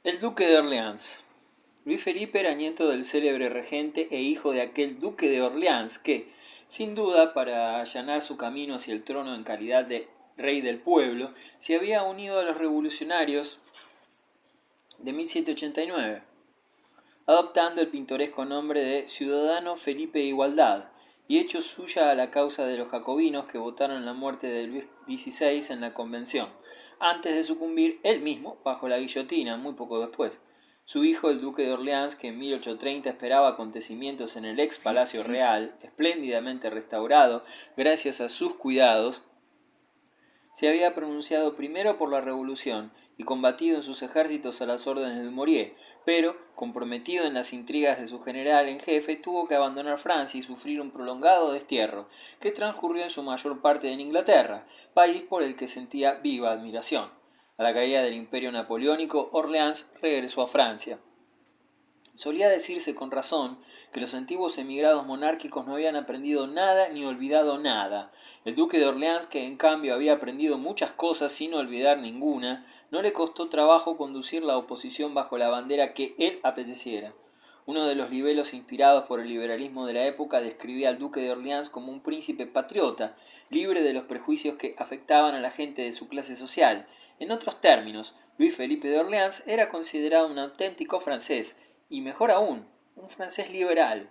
El duque de Orleans. Luis Felipe era nieto del célebre regente e hijo de aquel duque de Orleans que, sin duda, para allanar su camino hacia el trono en calidad de rey del pueblo, se había unido a los revolucionarios de 1789, adoptando el pintoresco nombre de Ciudadano Felipe de Igualdad, y hecho suya a la causa de los jacobinos que votaron la muerte de Luis XVI en la Convención, antes de sucumbir él mismo bajo la guillotina muy poco después. Su hijo, el duque de Orleans, que en 1830 esperaba acontecimientos en el ex Palacio Real, espléndidamente restaurado gracias a sus cuidados, se había pronunciado primero por la revolución y combatido en sus ejércitos a las órdenes de Dumouriez, pero, comprometido en las intrigas de su general en jefe, tuvo que abandonar Francia y sufrir un prolongado destierro, que transcurrió en su mayor parte en Inglaterra, país por el que sentía viva admiración. A la caída del Imperio Napoleónico, Orleans regresó a Francia. Solía decirse con razón que los antiguos emigrados monárquicos no habían aprendido nada ni olvidado nada. El duque de Orleans, que en cambio había aprendido muchas cosas sin olvidar ninguna, no le costó trabajo conducir la oposición bajo la bandera que él apeteciera. Uno de los libelos inspirados por el liberalismo de la época describía al duque de Orleans como un príncipe patriota, libre de los prejuicios que afectaban a la gente de su clase social. En otros términos, Luis Felipe de Orleans era considerado un auténtico francés, y mejor aún, un francés liberal.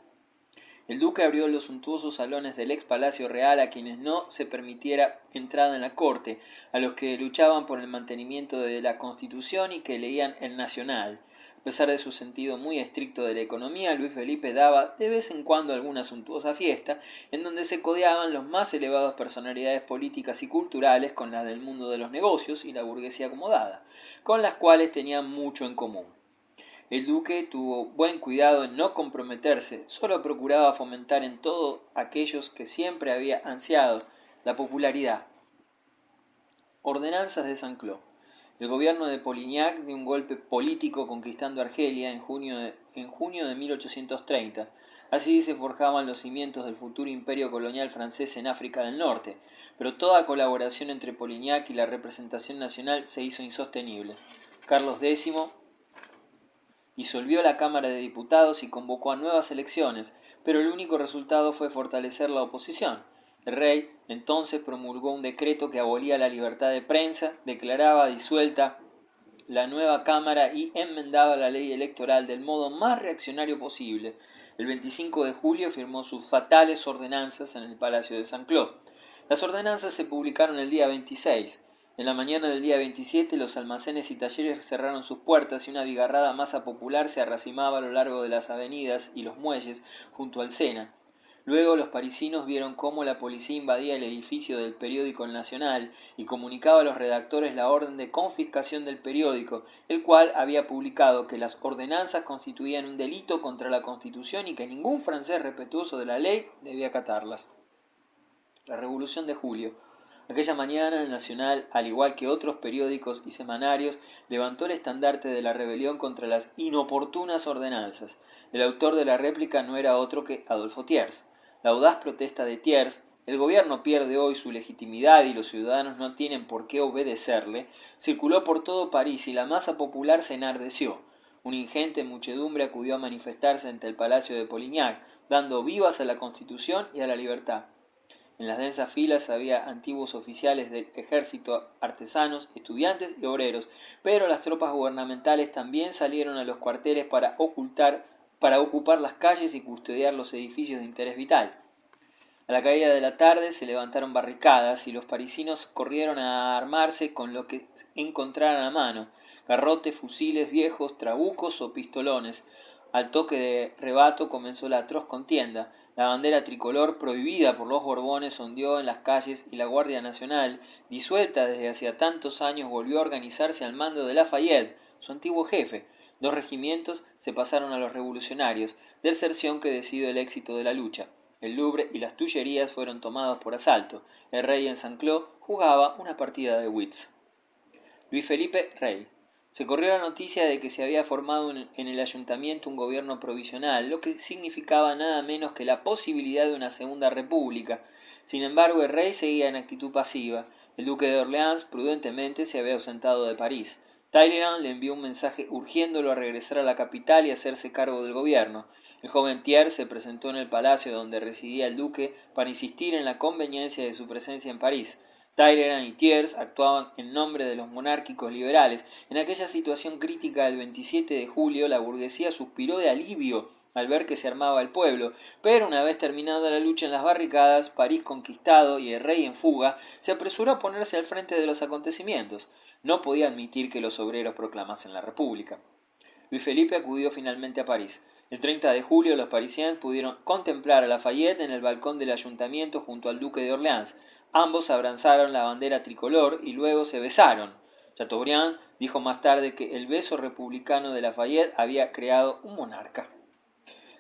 El duque abrió los suntuosos salones del ex Palacio Real a quienes no se permitiera entrada en la corte, a los que luchaban por el mantenimiento de la Constitución y que leían el Nacional. A pesar de su sentido muy estricto de la economía, Luis Felipe daba de vez en cuando alguna suntuosa fiesta, en donde se codeaban los más elevados personalidades políticas y culturales con las del mundo de los negocios y la burguesía acomodada, con las cuales tenían mucho en común. El duque tuvo buen cuidado en no comprometerse, solo procuraba fomentar en todos aquellos que siempre había ansiado la popularidad. Ordenanzas de Saint-Cloud. El gobierno de Polignac dio un golpe político conquistando Argelia en junio de 1830. Así se forjaban los cimientos del futuro imperio colonial francés en África del Norte, pero toda colaboración entre Polignac y la representación nacional se hizo insostenible. Carlos X disolvió la Cámara de Diputados y convocó a nuevas elecciones, pero el único resultado fue fortalecer la oposición. El rey entonces promulgó un decreto que abolía la libertad de prensa, declaraba disuelta la nueva Cámara y enmendaba la ley electoral del modo más reaccionario posible. El 25 de julio firmó sus fatales ordenanzas en el Palacio de Saint-Cloud. Las ordenanzas se publicaron el día 26. En la mañana del día 27 los almacenes y talleres cerraron sus puertas y una abigarrada masa popular se arracimaba a lo largo de las avenidas y los muelles junto al Sena. Luego los parisinos vieron cómo la policía invadía el edificio del periódico El Nacional y comunicaba a los redactores la orden de confiscación del periódico, el cual había publicado que las ordenanzas constituían un delito contra la Constitución y que ningún francés respetuoso de la ley debía acatarlas. La Revolución de Julio. Aquella mañana el Nacional, al igual que otros periódicos y semanarios, levantó el estandarte de la rebelión contra las inoportunas ordenanzas. El autor de la réplica no era otro que Adolfo Thiers. La audaz protesta de Thiers, el gobierno pierde hoy su legitimidad y los ciudadanos no tienen por qué obedecerle, circuló por todo París y la masa popular se enardeció. Una ingente muchedumbre acudió a manifestarse ante el palacio de Polignac, dando vivas a la Constitución y a la libertad. En las densas filas había antiguos oficiales del ejército, artesanos, estudiantes y obreros, pero las tropas gubernamentales también salieron a los cuarteles para ocupar las calles y custodiar los edificios de interés vital. A la caída de la tarde se levantaron barricadas y los parisinos corrieron a armarse con lo que encontraran a mano: garrotes, fusiles viejos, trabucos o pistolones. Al toque de rebato comenzó la atroz contienda. La bandera tricolor, prohibida por los Borbones, ondeó en las calles y la Guardia Nacional, disuelta desde hacía tantos años, volvió a organizarse al mando de Lafayette, su antiguo jefe. 2 regimientos se pasaron a los revolucionarios, deserción que decidió el éxito de la lucha. El Louvre y las Tullerías fueron tomados por asalto. El rey en Saint-Cloud jugaba una partida de wits. Luis Felipe, rey. Se corrió la noticia de que se había formado en el ayuntamiento un gobierno provisional, lo que significaba nada menos que la posibilidad de una segunda república. Sin embargo, el rey seguía en actitud pasiva. El duque de Orleans prudentemente se había ausentado de París. Talleyrand le envió un mensaje urgiéndolo a regresar a la capital y hacerse cargo del gobierno. El joven Thiers se presentó en el palacio donde residía el duque para insistir en la conveniencia de su presencia en París. Talleyrand y Thiers actuaban en nombre de los monárquicos liberales. En aquella situación crítica del 27 de julio, la burguesía suspiró de alivio al ver que se armaba el pueblo, pero una vez terminada la lucha en las barricadas, París conquistado y el rey en fuga, se apresuró a ponerse al frente de los acontecimientos. No podía admitir que los obreros proclamasen la República. Luis Felipe acudió finalmente a París. El 30 de julio los parisienses pudieron contemplar a Lafayette en el balcón del ayuntamiento junto al duque de Orleans. Ambos abrazaron la bandera tricolor y luego se besaron. Chateaubriand dijo más tarde que el beso republicano de Lafayette había creado un monarca.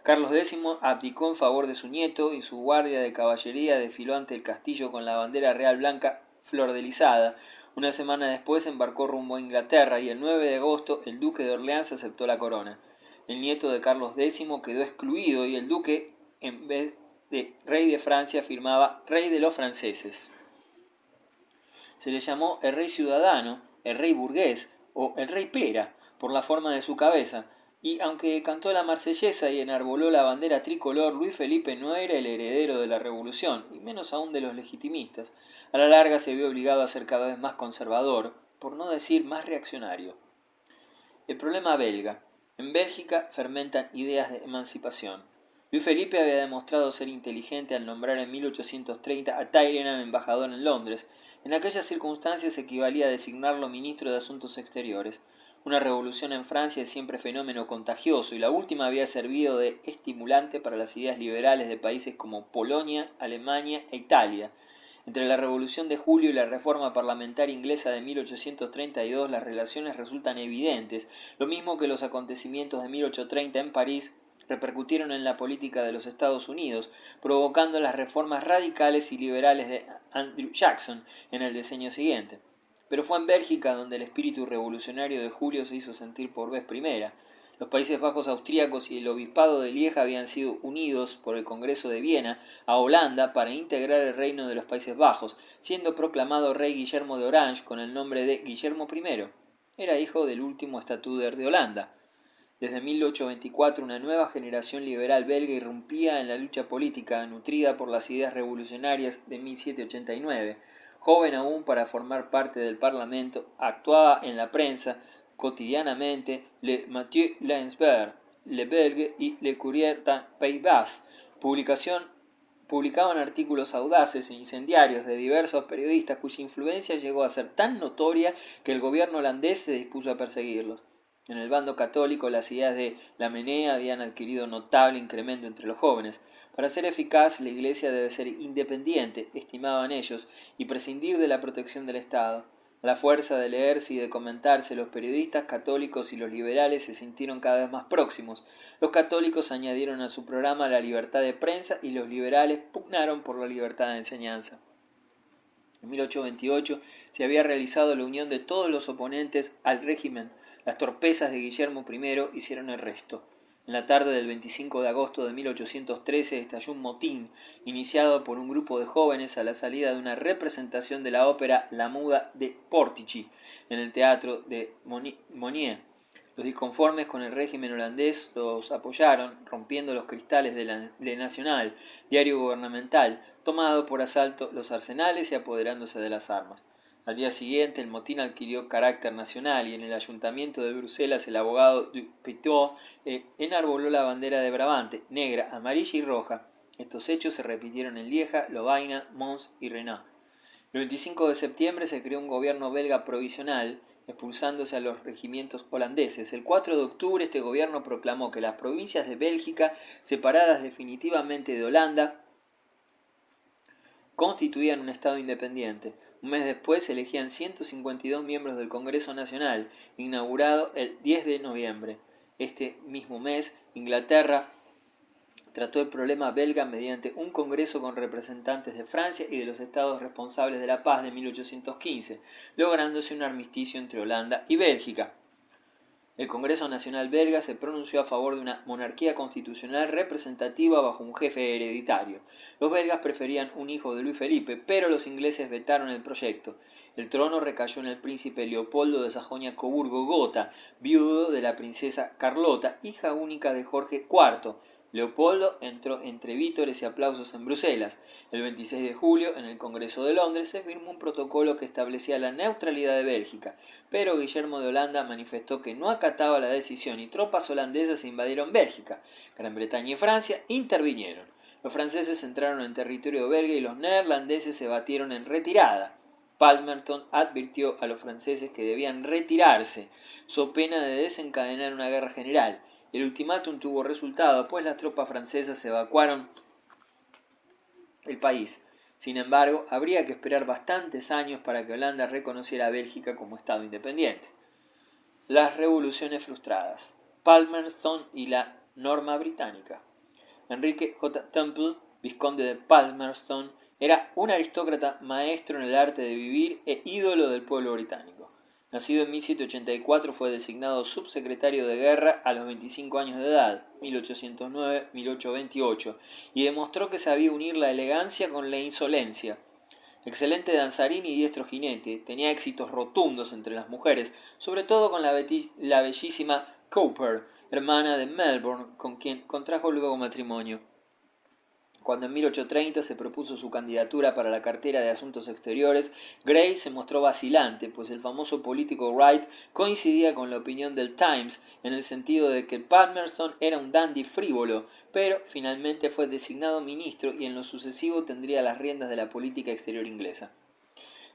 Carlos X abdicó en favor de su nieto y su guardia de caballería desfiló ante el castillo con la bandera real blanca flordelizada. Una semana después embarcó rumbo a Inglaterra y el 9 de agosto el duque de Orleans aceptó la corona. El nieto de Carlos X quedó excluido y el duque, en vez de rey de Francia, firmaba rey de los franceses. Se le llamó el rey ciudadano, el rey burgués o el rey pera por la forma de su cabeza, y aunque cantó la marsellesa y enarboló la bandera tricolor, Luis Felipe no era el heredero de la revolución, y menos aún de los legitimistas. A la larga se vio obligado a ser cada vez más conservador, por no decir más reaccionario. El problema belga. En Bélgica fermentan ideas de emancipación. Luis Felipe había demostrado ser inteligente al nombrar en 1830 a Talleyrand embajador en Londres. En aquellas circunstancias equivalía a designarlo ministro de Asuntos Exteriores. Una revolución en Francia es siempre fenómeno contagioso y la última había servido de estimulante para las ideas liberales de países como Polonia, Alemania e Italia. Entre la Revolución de Julio y la reforma parlamentaria inglesa de 1832 las relaciones resultan evidentes, lo mismo que los acontecimientos de 1830 en París repercutieron en la política de los Estados Unidos, provocando las reformas radicales y liberales de Andrew Jackson en el decenio siguiente. Pero fue en Bélgica donde el espíritu revolucionario de Julio se hizo sentir por vez primera. Los Países Bajos austríacos y el Obispado de Lieja habían sido unidos por el Congreso de Viena a Holanda para integrar el reino de los Países Bajos, siendo proclamado rey Guillermo de Orange con el nombre de Guillermo I. Era hijo del último estatúder de Holanda. Desde 1824 una nueva generación liberal belga irrumpía en la lucha política, nutrida por las ideas revolucionarias de 1789. Joven aún para formar parte del Parlamento, actuaba en la prensa cotidianamente Le Mathieu Lansberg, Le Belge y Le Courrier du Pays Basque. Publicaban artículos audaces e incendiarios de diversos periodistas cuya influencia llegó a ser tan notoria que el gobierno holandés se dispuso a perseguirlos. En el bando católico las ideas de Lamennais habían adquirido notable incremento entre los jóvenes. Para ser eficaz, la Iglesia debe ser independiente, estimaban ellos, y prescindir de la protección del Estado. A la fuerza de leerse y de comentarse, los periodistas católicos y los liberales se sintieron cada vez más próximos. Los católicos añadieron a su programa la libertad de prensa y los liberales pugnaron por la libertad de enseñanza. En 1828 se había realizado la unión de todos los oponentes al régimen. Las torpezas de Guillermo I hicieron el resto. En la tarde del 25 de agosto de 1813 estalló un motín, iniciado por un grupo de jóvenes a la salida de una representación de la ópera La Muda de Portici, en el teatro de Monnier. Los disconformes con el régimen holandés los apoyaron, rompiendo los cristales de Le Nacional, diario gubernamental, tomado por asalto los arsenales y apoderándose de las armas. Al día siguiente el motín adquirió carácter nacional y en el ayuntamiento de Bruselas el abogado Dupétot enarboló la bandera de Brabante, negra, amarilla y roja. Estos hechos se repitieron en Lieja, Lovaina, Mons y Rennes. El 25 de septiembre se creó un gobierno belga provisional, expulsándose a los regimientos holandeses. El 4 de octubre este gobierno proclamó que las provincias de Bélgica, separadas definitivamente de Holanda, constituían un Estado independiente. Un mes después se elegían 152 miembros del Congreso Nacional, inaugurado el 10 de noviembre. Este mismo mes, Inglaterra trató el problema belga mediante un congreso con representantes de Francia y de los estados responsables de la paz de 1815, lográndose un armisticio entre Holanda y Bélgica. El Congreso Nacional belga se pronunció a favor de una monarquía constitucional representativa bajo un jefe hereditario. Los belgas preferían un hijo de Luis Felipe, pero los ingleses vetaron el proyecto. El trono recayó en el príncipe Leopoldo de Sajonia-Coburgo-Gotha, viudo de la princesa Carlota, hija única de Jorge IV. Leopoldo entró entre vítores y aplausos en Bruselas. El 26 de julio, en el Congreso de Londres, se firmó un protocolo que establecía la neutralidad de Bélgica, pero Guillermo de Holanda manifestó que no acataba la decisión y tropas holandesas invadieron Bélgica. Gran Bretaña y Francia intervinieron. Los franceses entraron en territorio belga y los neerlandeses se batieron en retirada. Palmerston advirtió a los franceses que debían retirarse, so pena de desencadenar una guerra general. El ultimátum tuvo resultado, pues las tropas francesas evacuaron el país. Sin embargo, habría que esperar bastantes años para que Holanda reconociera a Bélgica como Estado independiente. Las revoluciones frustradas. Palmerston y la norma británica. Enrique J. Temple, vizconde de Palmerston, era un aristócrata maestro en el arte de vivir e ídolo del pueblo británico. Nacido en 1784, fue designado subsecretario de guerra a los 25 años de edad, 1809-1828, y demostró que sabía unir la elegancia con la insolencia. Excelente danzarín y diestro jinete, tenía éxitos rotundos entre las mujeres, sobre todo con la bellísima Cowper, hermana de Melbourne, con quien contrajo luego matrimonio. Cuando en 1830 se propuso su candidatura para la cartera de Asuntos Exteriores, Grey se mostró vacilante, pues el famoso político Wright coincidía con la opinión del Times en el sentido de que Palmerston era un dandy frívolo, pero finalmente fue designado ministro y en lo sucesivo tendría las riendas de la política exterior inglesa.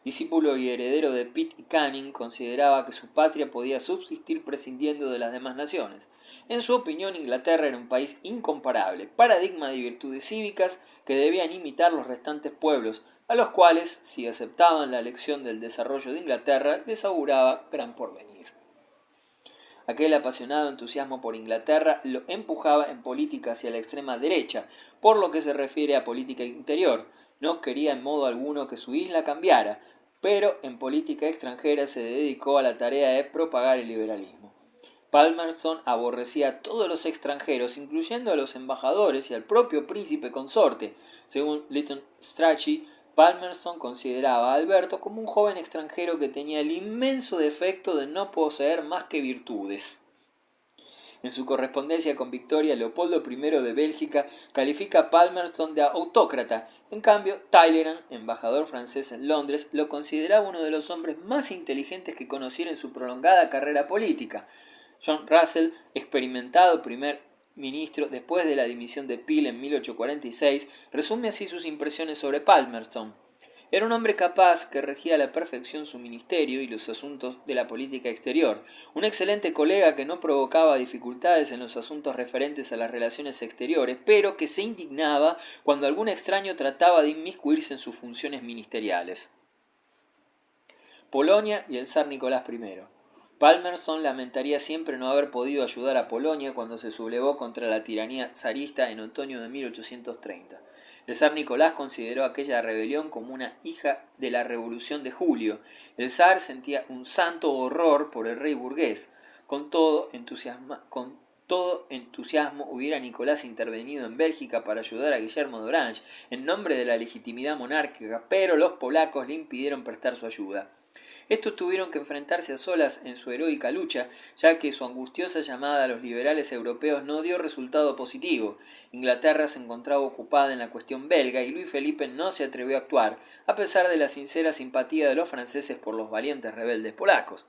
Discípulo y heredero de Pitt y Canning, consideraba que su patria podía subsistir prescindiendo de las demás naciones. En su opinión, Inglaterra era un país incomparable, paradigma de virtudes cívicas que debían imitar los restantes pueblos, a los cuales, si aceptaban la lección del desarrollo de Inglaterra, les auguraba gran porvenir. Aquel apasionado entusiasmo por Inglaterra lo empujaba en política hacia la extrema derecha, por lo que se refiere a política interior. No quería en modo alguno que su isla cambiara, pero en política extranjera se dedicó a la tarea de propagar el liberalismo. Palmerston aborrecía a todos los extranjeros, incluyendo a los embajadores y al propio príncipe consorte. Según Lytton Strachey, Palmerston consideraba a Alberto como un joven extranjero que tenía el inmenso defecto de no poseer más que virtudes. En su correspondencia con Victoria, Leopoldo I de Bélgica califica a Palmerston de autócrata. En cambio, Talleyrand, embajador francés en Londres, lo consideraba uno de los hombres más inteligentes que conociera en su prolongada carrera política. John Russell, experimentado primer ministro después de la dimisión de Peel en 1846, resume así sus impresiones sobre Palmerston. Era un hombre capaz que regía a la perfección su ministerio y los asuntos de la política exterior, un excelente colega que no provocaba dificultades en los asuntos referentes a las relaciones exteriores, pero que se indignaba cuando algún extraño trataba de inmiscuirse en sus funciones ministeriales. Polonia y el zar Nicolás I. Palmerston lamentaría siempre no haber podido ayudar a Polonia cuando se sublevó contra la tiranía zarista en otoño de 1830. El zar Nicolás consideró aquella rebelión como una hija de la Revolución de Julio. El zar sentía un santo horror por el rey burgués. Con todo entusiasmo hubiera Nicolás intervenido en Bélgica para ayudar a Guillermo de Orange en nombre de la legitimidad monárquica, pero los polacos le impidieron prestar su ayuda. Estos tuvieron que enfrentarse a solas en su heroica lucha, ya que su angustiosa llamada a los liberales europeos no dio resultado positivo. Inglaterra se encontraba ocupada en la cuestión belga y Luis Felipe no se atrevió a actuar, a pesar de la sincera simpatía de los franceses por los valientes rebeldes polacos.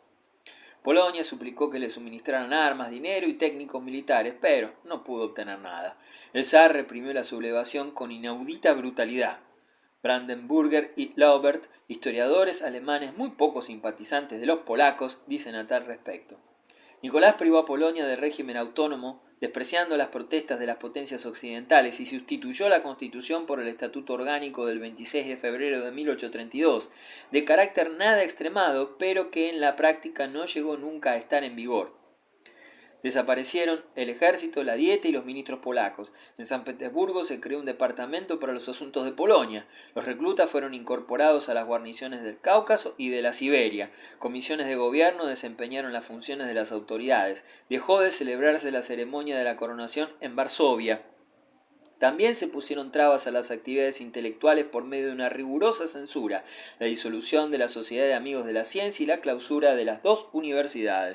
Polonia suplicó que le suministraran armas, dinero y técnicos militares, pero no pudo obtener nada. El zar reprimió la sublevación con inaudita brutalidad. Brandenburger y Laubert, historiadores alemanes muy poco simpatizantes de los polacos, dicen a tal respecto. Nicolás privó a Polonia de régimen autónomo, despreciando las protestas de las potencias occidentales, y sustituyó la Constitución por el Estatuto Orgánico del 26 de febrero de 1832, de carácter nada extremado, pero que en la práctica no llegó nunca a estar en vigor. Desaparecieron el ejército, la dieta y los ministros polacos. En San Petersburgo se creó un departamento para los asuntos de Polonia. Los reclutas fueron incorporados a las guarniciones del Cáucaso y de la Siberia. Comisiones de gobierno desempeñaron las funciones de las autoridades. Dejó de celebrarse la ceremonia de la coronación en Varsovia. También se pusieron trabas a las actividades intelectuales por medio de una rigurosa censura, la disolución de la Sociedad de Amigos de la Ciencia y la clausura de las dos universidades.